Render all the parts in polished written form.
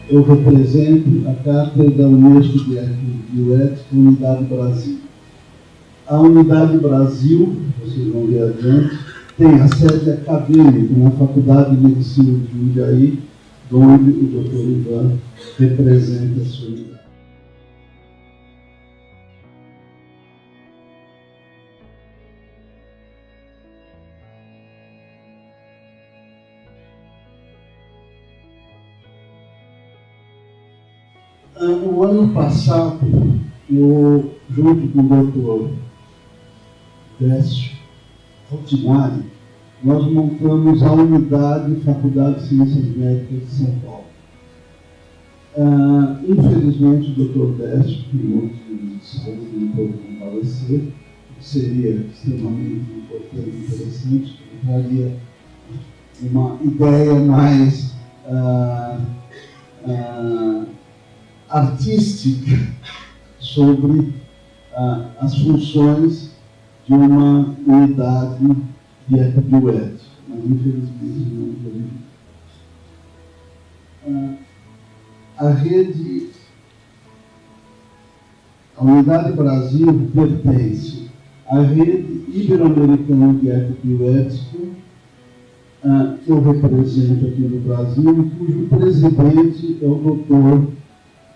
eu represento a Cátedra da Unesco de Bioética, Unidade Brasil. A Unidade Brasil, vocês vão ver adiante, tem a sede acadêmica na Faculdade de Medicina de Jundiaí, onde o Dr. Ivan representa a sua unidade. No ano passado, eu, junto com o Dr. Décio Altinari, nós montamos a unidade Faculdade de Ciências Médicas de São Paulo. Infelizmente, o Dr. Décio, por motivos de saúde, não pôde comparecer, o que seria extremamente importante e interessante, que traria uma ideia mais artística sobre as funções de uma unidade de ecobioética, mas infelizmente não podemos. A Unidade Brasil pertence à rede ibero-americana de ecobioética, que eu represento aqui no Brasil, e cujo presidente é o Dr.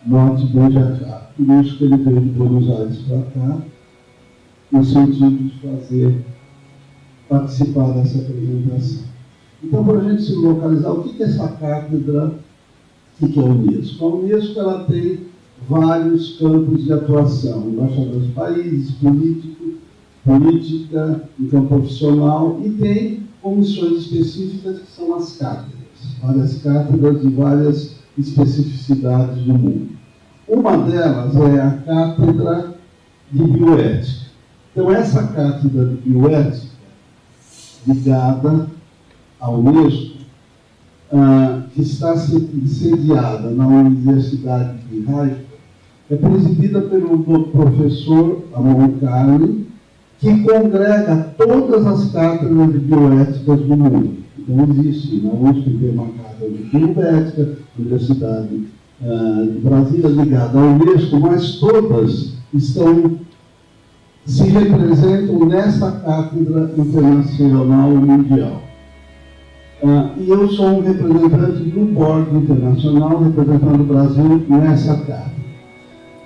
Mote Benjacá. Por isso que ele veio de Buenos Aires para cá, no sentido de participar dessa apresentação. Então, para a gente se localizar, o que é essa cátedra? O que é a Unesco? A Unesco ela tem vários campos de atuação: embaixador dos países, política, em campo profissional, e tem comissões específicas que são as cátedras, várias cátedras de várias especificidades do mundo. Uma delas é a Cátedra de Bioética. Então, essa Cátedra de Bioética, ligada à Unesco, que está sediada na Universidade de Haifa, é presidida pelo professor Amon Carne, que congrega todas as cátedras de bioéticas do mundo. Então, existe na USP tem uma cátedra de bioética, Universidade de Brasília ligada à Unesco, mas todas se representam nessa cátedra internacional mundial. E eu sou um representante do board internacional, representando o Brasil nessa cátedra.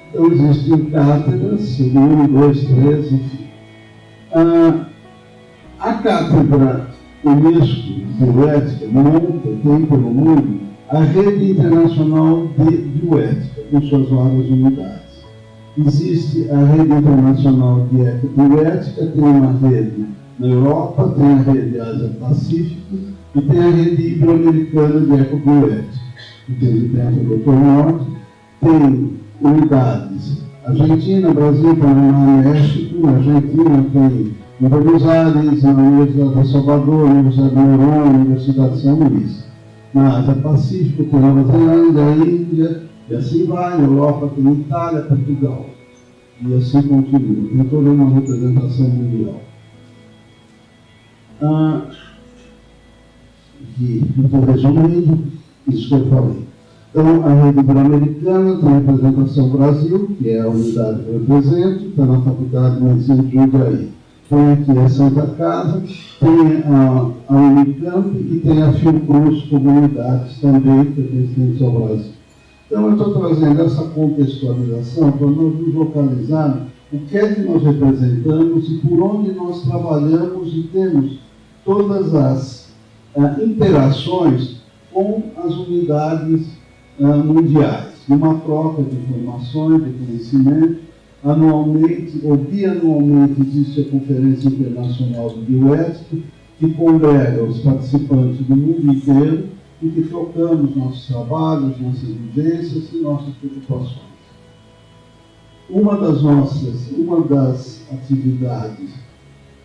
Então, existem cátedras, 1, 2, 3, enfim. A cátedra Unesco de Bioética tem pelo mundo a Rede Internacional de Bioética, com suas várias unidades. Existe a Rede Internacional de Ecobioética, tem uma rede na Europa, tem a Rede Ásia-Pacífico e tem a Rede Ibero-Americana de Ecobioética. O presidente do Dr. Norte tem unidades Argentina, Brasil, Panamá, México. Na Argentina tem em Buenos Aires, na Universidade de Salvador, na Universidade de Noronha, na Universidade de São Luís. Na Ásia Pacífico tem Nova Zelândia, a Índia, e assim vai. Na Europa tem Itália, Portugal. E assim continua. Tem toda uma representação mundial. Estou resumindo isso que eu falei. Então, a Rede Ibero-Americana tem a representação Brasil, que é a unidade que eu represento, está na Faculdade de Medicina de Jundiaí. Tem aqui a Santa Casa, tem a Unicamp e tem a Fiocruz Comunidades também, que pertence ao Brasil. Então, eu estou trazendo essa contextualização para nós nos localizarmos o que é que nós representamos e por onde nós trabalhamos e temos todas as interações com as unidades mundiais, numa troca de informações, de conhecimento. Anualmente ou bianualmente existe a Conferência Internacional de Bioética, que congrega os participantes do mundo inteiro e que trocamos nossos trabalhos, nossas vivências e nossas preocupações. Uma das atividades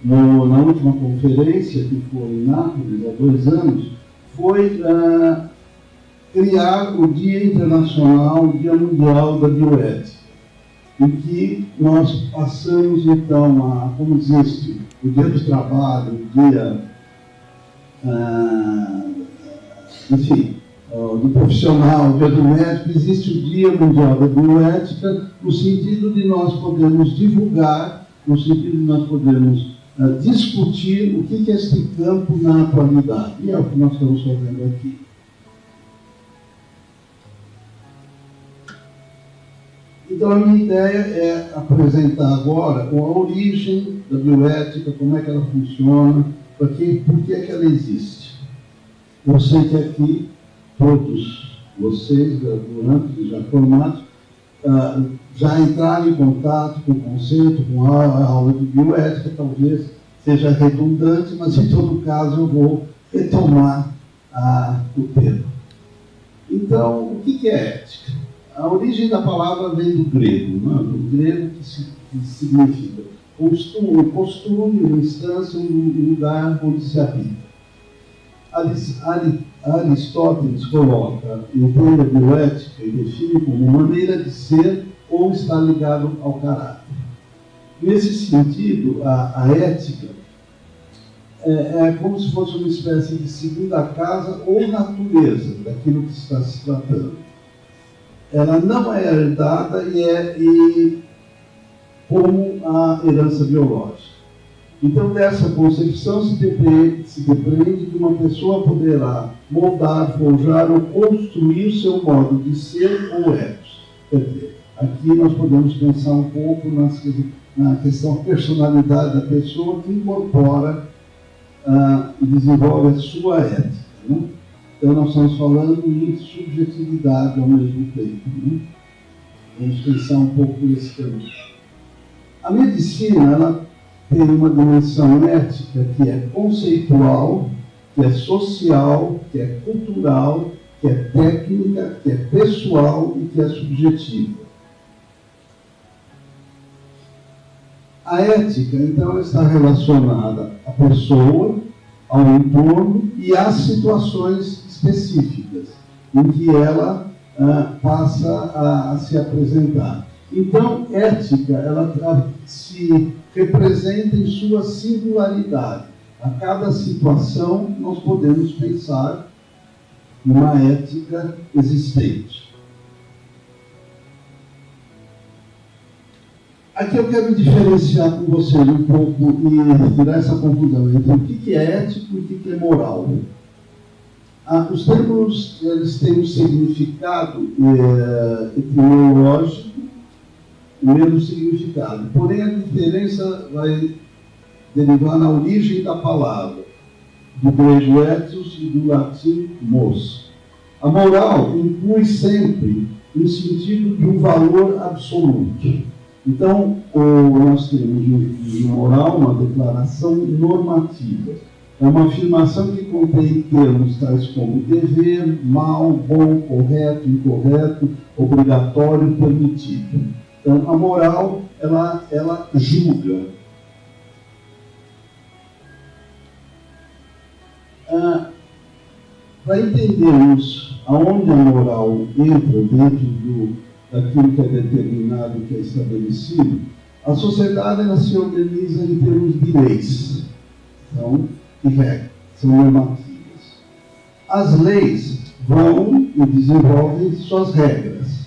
na última conferência, que foi em Nápoles há 2 anos, foi criar o Dia Internacional, o Dia Mundial da Bioética, em que nós passamos, então, como existe o Dia do Trabalho, o Dia, enfim, do profissional, dia do médico, existe o Dia Mundial da Bioética, no sentido de nós podermos divulgar, no sentido de nós podermos discutir o que é este campo na atualidade. E é o que nós estamos fazendo aqui. Então, a minha ideia é apresentar agora a origem da bioética, como é que ela funciona, por que é que ela existe. Eu sei que aqui todos vocês, graduantes, já formados, já entraram em contato com o conceito, com a aula de bioética, talvez seja redundante, mas em todo caso eu vou retomar o tema. Então, o que é ética? A origem da palavra vem do grego, do grego que significa costume, uma instância, um lugar onde se habita. Aristóteles coloca, entende a bioética e define como maneira de ser ou estar ligado ao caráter. Nesse sentido, a ética é como se fosse uma espécie de segunda casa ou natureza daquilo que está se tratando. Ela não é herdada como a herança biológica. Então, dessa concepção se depende que uma pessoa poderá moldar, forjar ou construir seu modo de ser ou ethos. Quer dizer, aqui nós podemos pensar um pouco na questão da personalidade da pessoa que incorpora e desenvolve a sua ética. Né? Então, nós estamos falando em subjetividade ao mesmo tempo. Né? Vamos pensar um pouco por esse caminho. A medicina, ela tem uma dimensão ética que é conceitual, que é social, que é cultural, que é técnica, que é pessoal e que é subjetiva. A ética, então, está relacionada à pessoa, ao entorno e às situações específicas em que ela passa a se apresentar. Então, ética, ela se representa em sua singularidade. A cada situação, nós podemos pensar numa ética existente. Aqui eu quero diferenciar com vocês um pouco e tirar essa confusão entre o que é ético e o que é moral. Os termos, eles têm um significado etimológico, o mesmo significado. Porém, a diferença vai derivar na origem da palavra, do grego ethos e do latim mos. A moral inclui sempre um sentido de um valor absoluto. Então, nós temos de moral uma declaração normativa. É uma afirmação que contém termos tais como dever, mal, bom, correto, incorreto, obrigatório, permitido. Então, a moral, ela julga. Para entendermos aonde a moral entra dentro daquilo que é determinado, que é estabelecido, a sociedade ela se organiza em termos de leis, então, e regras, são normativas. As leis vão e desenvolvem suas regras.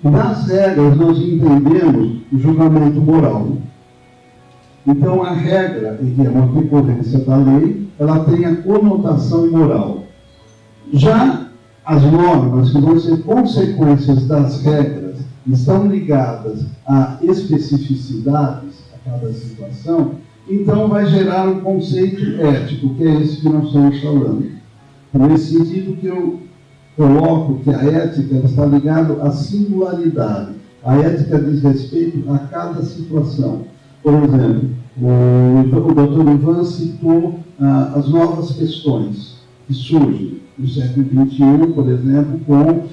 Nas regras, nós entendemos o julgamento moral. Então, a regra, que é uma decorrência da lei, ela tem a conotação moral. Já as normas, que vão ser consequências das regras, estão ligadas a especificidades a cada situação, então vai gerar um conceito ético, que é esse que nós estamos falando. Nesse sentido que eu coloco que a ética está ligada à singularidade. A ética diz respeito a cada situação. Por exemplo, o Dr. Ivan citou as novas questões que surgem no século XXI, por exemplo, com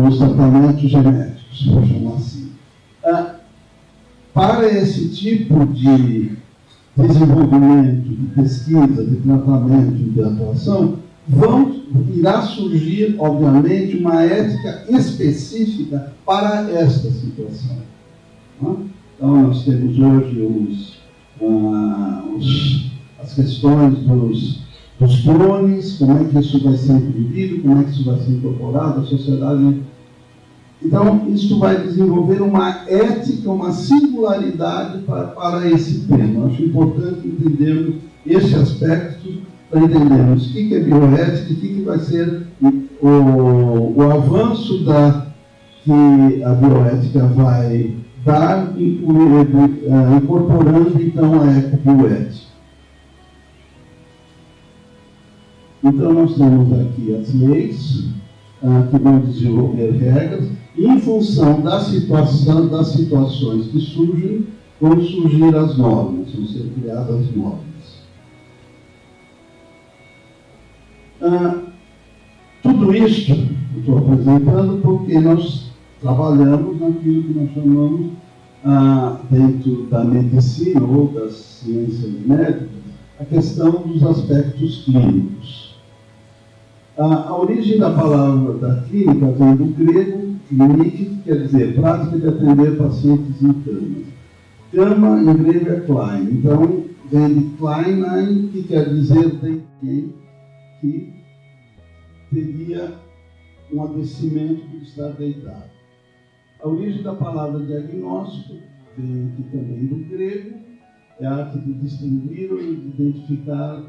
os tratamentos genéticos, vou chamar assim. Para esse tipo de desenvolvimento, de pesquisa, de tratamento, de atuação, irá surgir, obviamente, uma ética específica para esta situação. Então, nós temos hoje as questões dos clones, como é que isso vai ser entendido, como é que isso vai ser incorporado à sociedade. Então, isso vai desenvolver uma ética, uma singularidade para esse tema. Acho importante entendermos esse aspecto, para entendermos o que é bioética e o que vai ser o avanço que a bioética vai dar, incorporando então a ecobioética. Então, nós temos aqui as leis que vão desenvolver regras, e em função das situações que surgem, vão surgir as normas, vão ser criadas normas. Tudo isso eu estou apresentando porque nós trabalhamos naquilo que nós chamamos, dentro da medicina ou das ciências médicas, a questão dos aspectos clínicos. A origem da palavra da clínica vem do grego clinic, que quer dizer prática de atender pacientes em cama. Cama em grego é klein, então vem de klein, que quer dizer de que teria um adoecimento por estar deitado. A origem da palavra diagnóstico vem aqui também do grego, é a arte de distinguir ou de identificar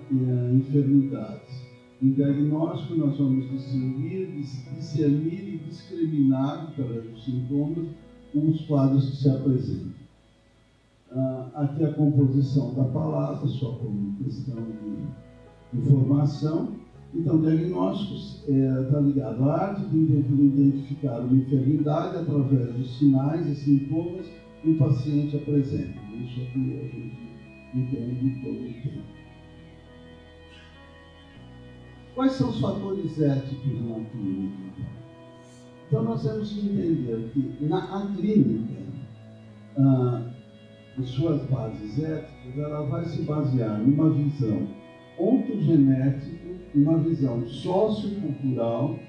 enfermidades. No diagnóstico, nós vamos distinguir, discernir e discriminar, através dos sintomas, os quadros que se apresentam. Aqui a composição da palavra, só como questão de informação. Então, diagnósticos está ligado à arte de identificar uma enfermidade através dos sinais e sintomas que o paciente apresenta. Isso aqui a gente entende todo o tempo. Quais são os fatores éticos na clínica? Então, nós temos que entender que a clínica, em suas bases éticas, ela vai se basear numa visão ontogenética, numa visão sociocultural,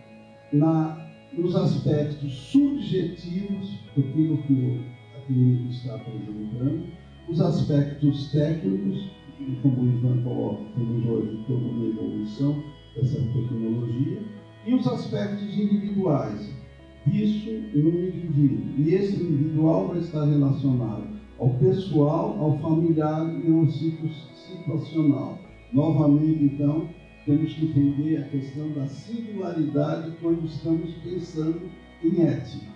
nos aspectos subjetivos daquilo que a clínica está apresentando, os aspectos técnicos, como o Ivan coloca, temos hoje toda uma evolução dessa tecnologia, e os aspectos individuais disso no indivíduo. E esse individual vai estar relacionado ao pessoal, ao familiar e ao situacional. Novamente, então, temos que entender a questão da singularidade quando estamos pensando em ética.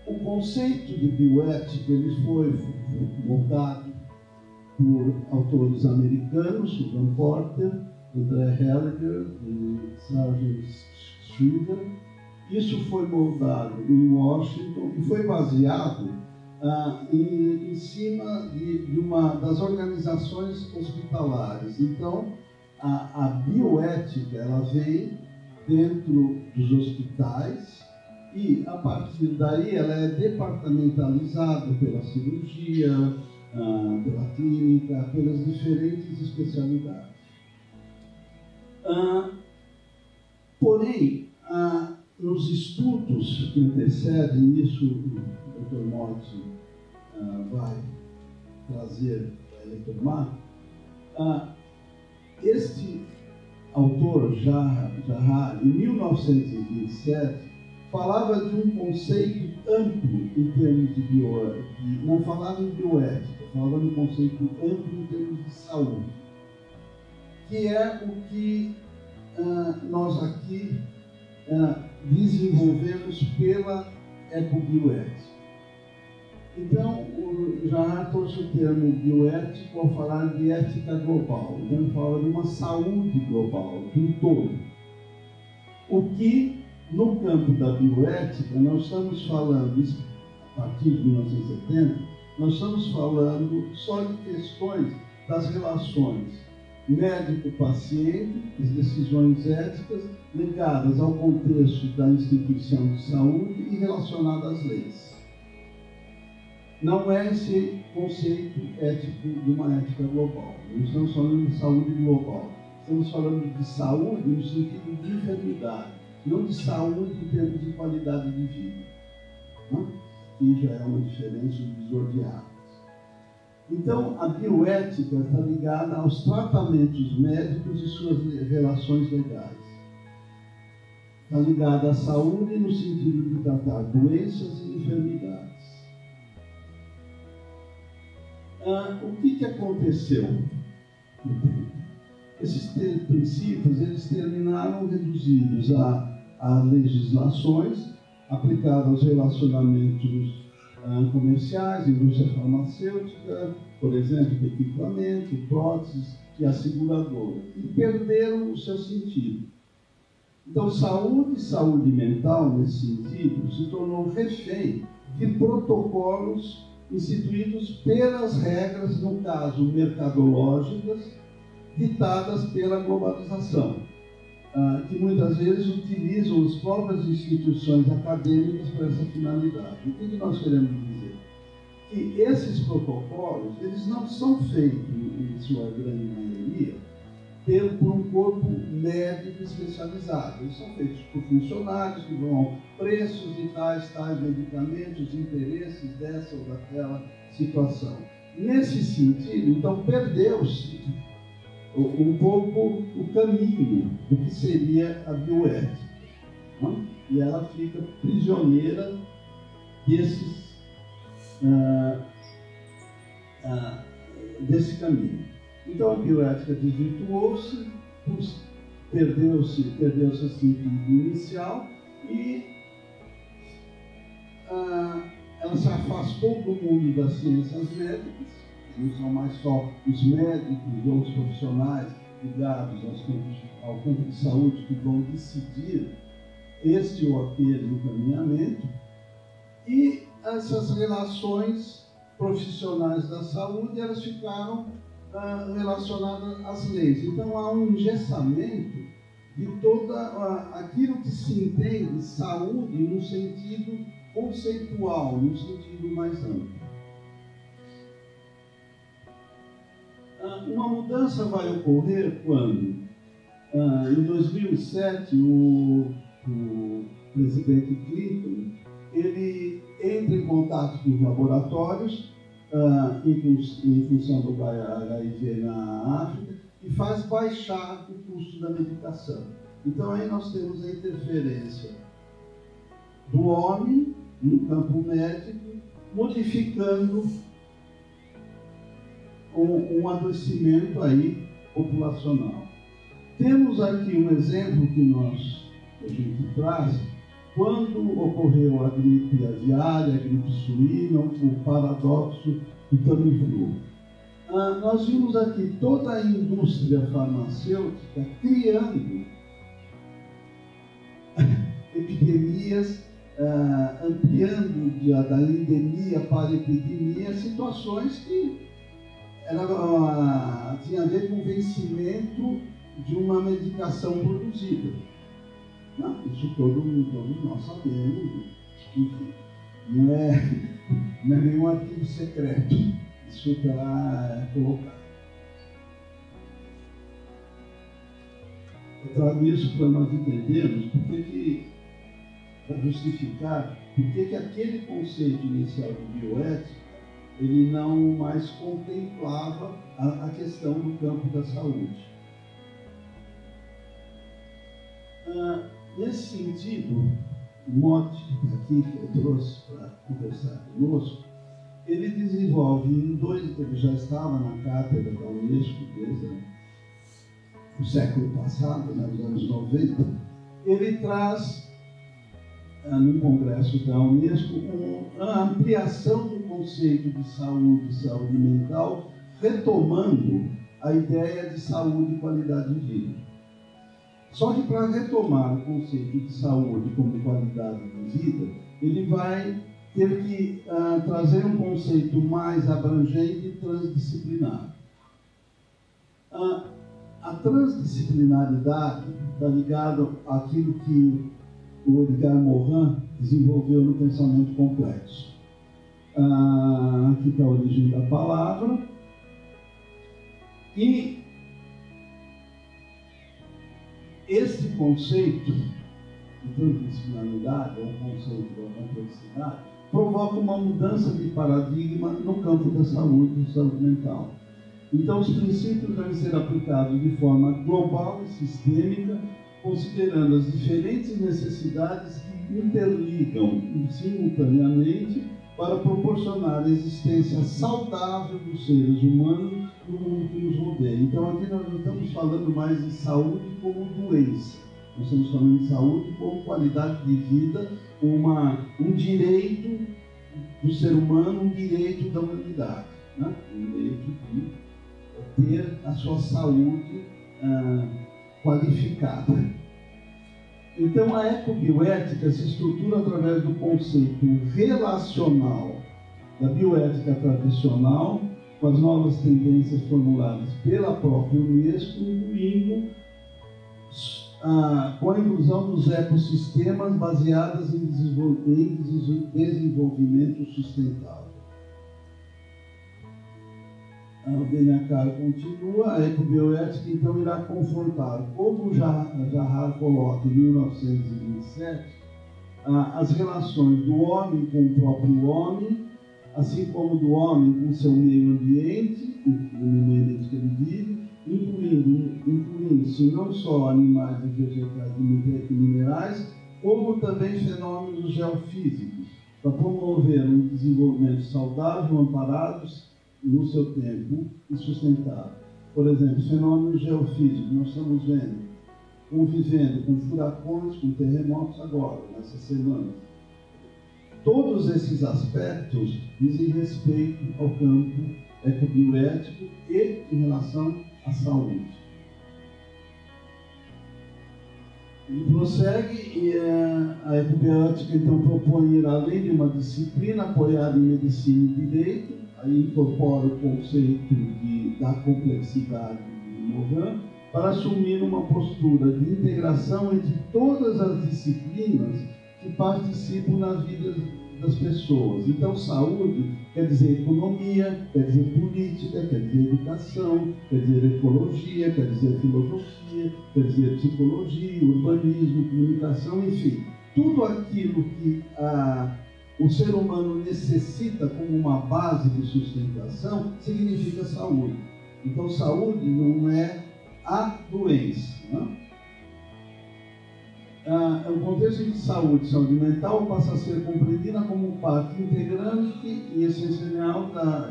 O conceito de bioética ele foi montado por autores americanos, Ivan Porter, André Hellinger e Sargent Shriver. Isso foi moldado em Washington e foi baseado em cima de uma das organizações hospitalares. Então, a bioética ela vem dentro dos hospitais e, a partir daí, ela é departamentalizada pela cirurgia, pela clínica, pelas diferentes especialidades. Porém, nos estudos que antecedem isso, o Dr. Morte vai trazer para retomar, este autor, Jahar, em 1927, falava de um conceito amplo em termos de bioética, não falava em bioética, falava de um conceito amplo em termos de saúde, que é o que nós aqui desenvolvemos pela ecobioética. Então, o Jahar trouxe o termo bioético ao falar de ética global. Então, ele fala de uma saúde global, de um todo. O que, no campo da bioética, nós estamos falando, a partir de 1970, nós estamos falando só de questões das relações médico-paciente, as decisões éticas ligadas ao contexto da instituição de saúde e relacionadas às leis. Não é esse conceito ético de uma ética global. Não estamos falando de saúde global. Estamos falando de saúde no sentido de enfermidade, não de saúde em termos de qualidade de vida. Que já é uma diferença, um divisor de águas. Então, a bioética está ligada aos tratamentos médicos e suas relações legais. Está ligada à saúde no sentido de tratar doenças e enfermidades. O que aconteceu no tempo? Esses princípios eles terminaram reduzidos a legislações aplicadas aos relacionamentos comerciais, indústria farmacêutica, por exemplo, de equipamento, próteses e a seguradora, e perderam o seu sentido. Então, saúde mental, nesse sentido, se tornou refém de protocolos instituídos pelas regras, no caso, mercadológicas, ditadas pela globalização, que muitas vezes utilizam as próprias instituições acadêmicas para essa finalidade. O que nós queremos dizer? Que esses protocolos, eles não são feitos, em sua grande maioria, por um corpo médico especializado. Eles são feitos por funcionários que vão ao preços de tais medicamentos, interesses dessa ou daquela situação. Nesse sentido, então, perdeu-se um pouco o caminho do que seria a bioética. Não? E ela fica prisioneira desse caminho. Então a bioética desvirtuou-se, perdeu-se o sentido inicial e ela se afastou do mundo das ciências médicas. Não são mais só os médicos e outros profissionais ligados ao campo de saúde que vão decidir este ou aquele encaminhamento, e essas relações profissionais da saúde elas ficaram relacionadas às leis. Então há um engessamento de todo aquilo que se entende saúde no sentido conceitual, no sentido mais amplo. Uma mudança vai ocorrer quando, em 2007, o presidente Clinton ele entra em contato com os laboratórios em função do HIV na África e faz baixar o custo da medicação. Então aí nós temos a interferência do homem no campo médico, modificando um adoecimento aí populacional. Temos aqui um exemplo que a gente traz, quando ocorreu a gripe aviária, a gripe suína, o paradoxo do Tamiflu. Nós vimos aqui toda a indústria farmacêutica criando epidemias, ampliando da endemia para epidemia, situações que tinha a ver com o vencimento de uma medicação produzida. Não, isso todos nós sabemos, enfim, não é nenhum arquivo secreto, isso está colocado. Eu trago isso para nós entendermos para justificar por que aquele conceito inicial de bioética ele não mais contemplava a questão do campo da saúde. Nesse sentido, o mote aqui que eu trouxe para conversar conosco, ele desenvolve ele já estava na cátedra da Unesco desde o século passado, nos anos 90, ele traz no congresso da Unesco uma ampliação do conceito de saúde mental, retomando a ideia de saúde e qualidade de vida. Só que para retomar o conceito de saúde como qualidade de vida, ele vai ter que trazer um conceito mais abrangente e transdisciplinar. A transdisciplinaridade está ligada àquilo que o Edgar Morin desenvolveu no pensamento complexo. Aqui está a origem da palavra. E este conceito de transdisciplinaridade, ou conceito da complexidade, provoca uma mudança de paradigma no campo da saúde e saúde mental. Então, os princípios devem ser aplicados de forma global e sistêmica, considerando as diferentes necessidades que interligam simultaneamente para proporcionar a existência saudável dos seres humanos no mundo que nos rodeia. Então, aqui nós não estamos falando mais de saúde como doença. Nós estamos falando de saúde como qualidade de vida, um direito do ser humano, um direito da humanidade, né? Um direito de ter a sua saúde qualificada. Então, a ecobioética se estrutura através do conceito relacional da bioética tradicional, com as novas tendências formuladas pela própria Unesco, incluindo com a inclusão dos ecossistemas baseadas em desenvolvimento sustentável. O Benyacar continua, a ecobioética então irá confrontar, como o Jahar coloca em 1927, as relações do homem com o próprio homem, assim como do homem com seu meio ambiente, no meio ambiente que ele vive, incluindo-se não só animais e vegetais e minerais, como também fenômenos geofísicos, para promover um desenvolvimento saudável, amparados no seu tempo e sustentável. Por exemplo, fenômenos geofísicos, nós estamos convivendo com furacões, com terremotos agora, nessas semanas. Todos esses aspectos dizem respeito ao campo ecobioético e em relação à saúde. Ele prossegue e a ecobioética então propõe ir além de uma disciplina apoiada em medicina e direito, aí incorpora o conceito da complexidade de Morin, para assumir uma postura de integração entre todas as disciplinas que participam na vida das pessoas. Então, saúde quer dizer economia, quer dizer política, quer dizer educação, quer dizer ecologia, quer dizer filosofia, quer dizer psicologia, urbanismo, comunicação, enfim, tudo aquilo que o ser humano necessita como uma base de sustentação significa saúde. Então, saúde não é a doença, né? O contexto de saúde mental passa a ser compreendida como parte integrante e essencial da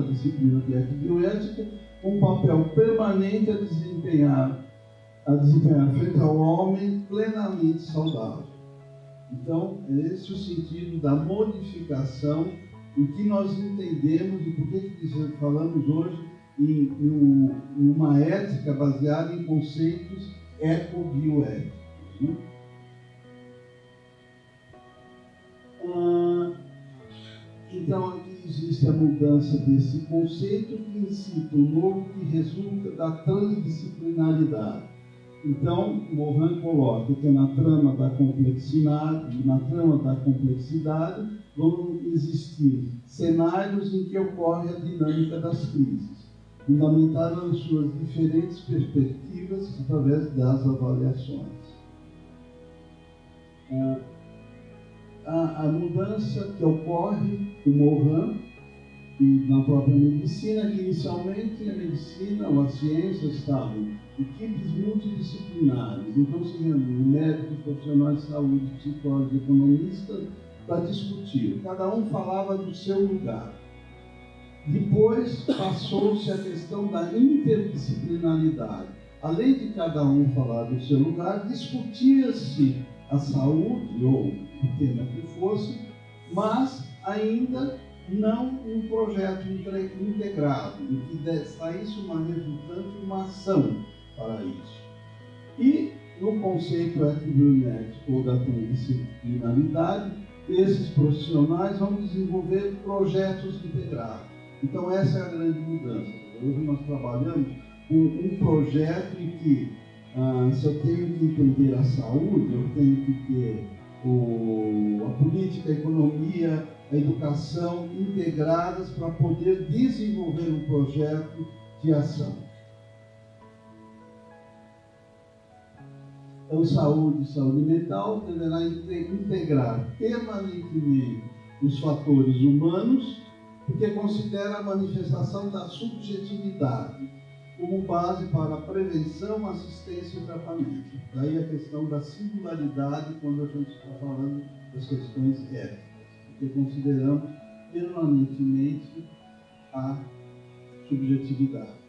disciplina de ecobioética, com um papel permanente a desempenhar frente ao homem plenamente saudável. Então, é esse o sentido da modificação, o que nós entendemos e por que falamos hoje em uma ética baseada em conceitos ecobioéticos. Então, aqui existe a mudança desse conceito que incita o novo que resulta da transdisciplinaridade. Então, Morin coloca que na trama da complexidade vão existir cenários em que ocorre a dinâmica das crises, fundamentadas nas suas diferentes perspectivas através das avaliações. A mudança que ocorre no Morin e na própria medicina, que inicialmente a medicina ou a ciência estavam equipes multidisciplinares, então se reuniam médicos, profissionais de saúde, psicólogos, economistas, para discutir. Cada um falava do seu lugar. Depois passou-se a questão da interdisciplinaridade. Além de cada um falar do seu lugar, discutia-se a saúde, ou o tema que fosse, mas ainda não um projeto integrado, em que saísse uma resultante, uma ação para isso. E no conceito ecobioético ou da transdisciplinaridade, esses profissionais vão desenvolver projetos integrados. Então essa é a grande mudança. Hoje nós trabalhamos com um projeto em que, se eu tenho que entender a saúde, eu tenho que ter a política, a economia, a educação integradas para poder desenvolver um projeto de ação. Então, saúde mental deverá integrar permanentemente os fatores humanos, porque considera a manifestação da subjetividade como base para a prevenção, assistência e tratamento. Daí a questão da singularidade quando a gente está falando das questões éticas, porque consideramos permanentemente a subjetividade.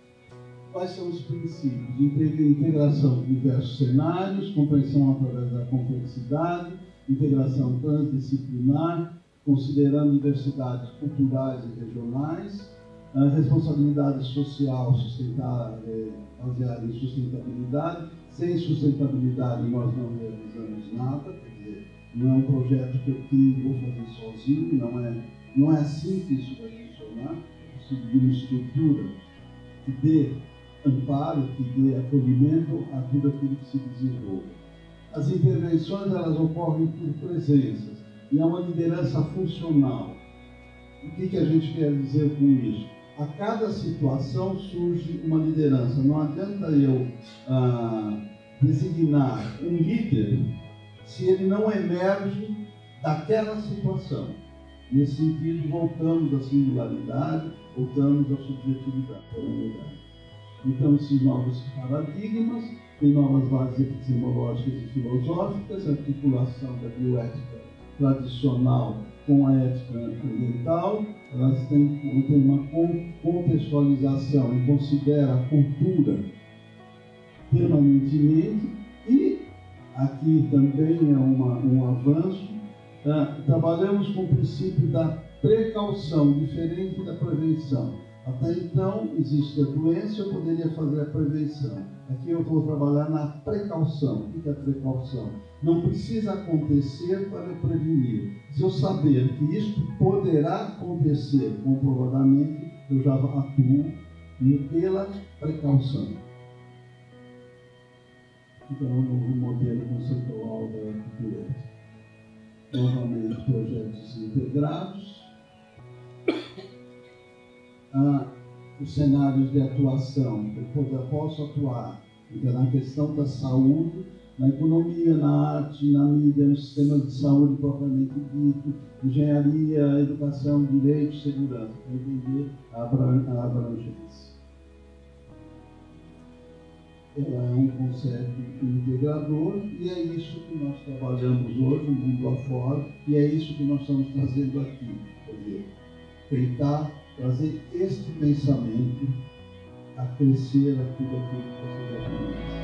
Quais são os princípios? Integração de diversos cenários, compreensão através da complexidade, integração transdisciplinar, considerando diversidades culturais e regionais, a responsabilidade social baseada em sustentabilidade. Sem sustentabilidade nós não realizamos nada, quer dizer, não é um projeto que eu tenho e vou fazer sozinho, não é assim que isso vai funcionar. É preciso de uma estrutura que dê amparo, que dê acolhimento a tudo aquilo que se desenvolve. As intervenções elas ocorrem por presenças e há uma liderança funcional. O que a gente quer dizer com isso? A cada situação surge uma liderança. Não adianta eu designar um líder se ele não emerge daquela situação. Nesse sentido, voltamos à singularidade, voltamos à subjetividade. Então, esses novos paradigmas têm novas bases epistemológicas e filosóficas, a articulação da bioética tradicional com a ética ambiental, elas têm uma contextualização e considera a cultura permanentemente, e aqui também é um avanço. Trabalhamos com o princípio da precaução, diferente da prevenção. Até então, existe a doença, eu poderia fazer a prevenção. Aqui eu vou trabalhar na precaução. O que é a precaução? Não precisa acontecer para eu prevenir. Se eu saber que isso poderá acontecer comprovadamente, eu já atuo pela precaução. Então, o novo modelo conceitual da arquitetura. Novamente, projetos integrados. Os cenários de atuação, eu posso atuar na questão da saúde, na economia, na arte, na mídia, no sistema de saúde propriamente dito, engenharia, educação, direito, segurança, para entender a abrangência. Ela é um conceito integrador e é isso que nós trabalhamos hoje, no mundo afora, e é isso que nós estamos trazendo aqui. Quer dizer, tentar trazer este pensamento a crescer aquilo que vocês já conhecem.